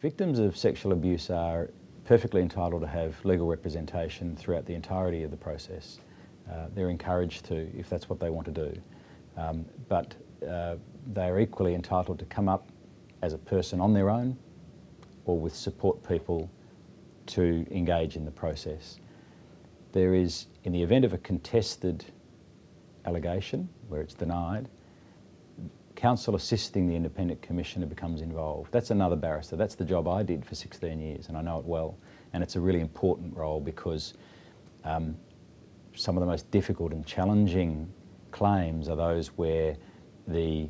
Victims of sexual abuse are perfectly entitled to have legal representation throughout the entirety of the process. They're encouraged to, if that's what they want to do. But they are equally entitled to come up as a person on their own or with support people to engage in the process. There is, in the event of a contested allegation where it's denied, counsel assisting the independent commissioner becomes involved. That's another barrister. That's the job I did for 16 years and I know it well. And it's a really important role because some of the most difficult and challenging claims are those where the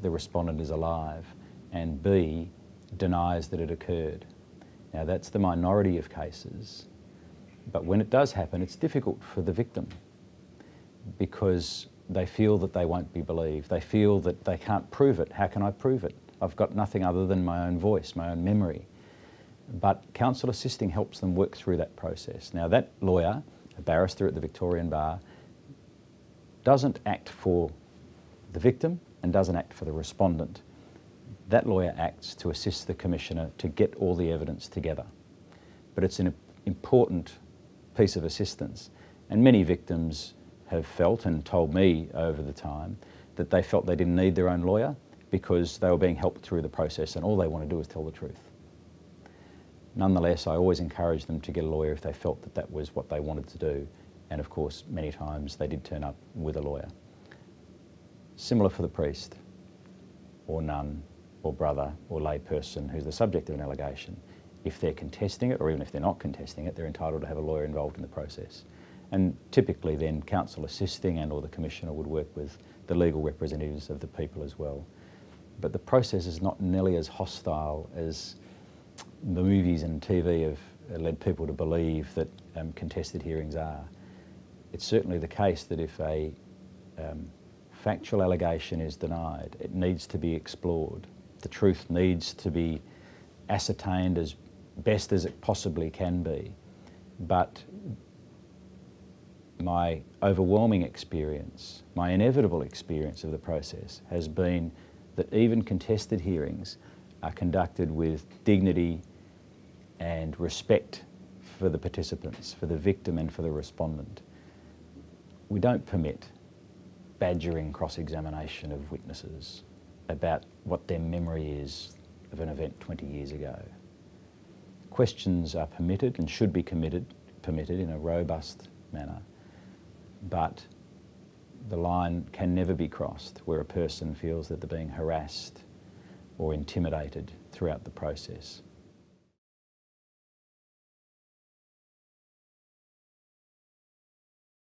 respondent is alive and B, denies that it occurred. Now that's the minority of cases, but when it does happen, it's difficult for the victim because they feel that they won't be believed. They feel that they can't prove it. How can I prove it? I've got nothing other than my own voice, my own memory. But counsel assisting helps them work through that process. Now that lawyer, a barrister at the Victorian Bar, doesn't act for the victim and doesn't act for the respondent. That lawyer acts to assist the commissioner to get all the evidence together. But it's an important piece of assistance. And many victims have felt and told me over the time that they felt they didn't need their own lawyer because they were being helped through the process and all they want to do is tell the truth. Nonetheless, I always encouraged them to get a lawyer if they felt that that was what they wanted to do. And of course, many times they did turn up with a lawyer. Similar for the priest or nun or brother or lay person who's the subject of an allegation. If they're contesting it, or even if they're not contesting it, they're entitled to have a lawyer involved in the process. And typically then counsel assisting and or the commissioner would work with the legal representatives of the people as well. But the process is not nearly as hostile as the movies and TV have led people to believe that contested hearings are. It's certainly the case that if a factual allegation is denied, it needs to be explored. The truth needs to be ascertained as best as it possibly can be. But my overwhelming experience, my inevitable experience of the process has been that even contested hearings are conducted with dignity and respect for the participants, for the victim and for the respondent. We don't permit badgering cross-examination of witnesses about what their memory is of an event 20 years ago. Questions are permitted and should be permitted in a robust manner, but the line can never be crossed where a person feels that they're being harassed or intimidated throughout the process.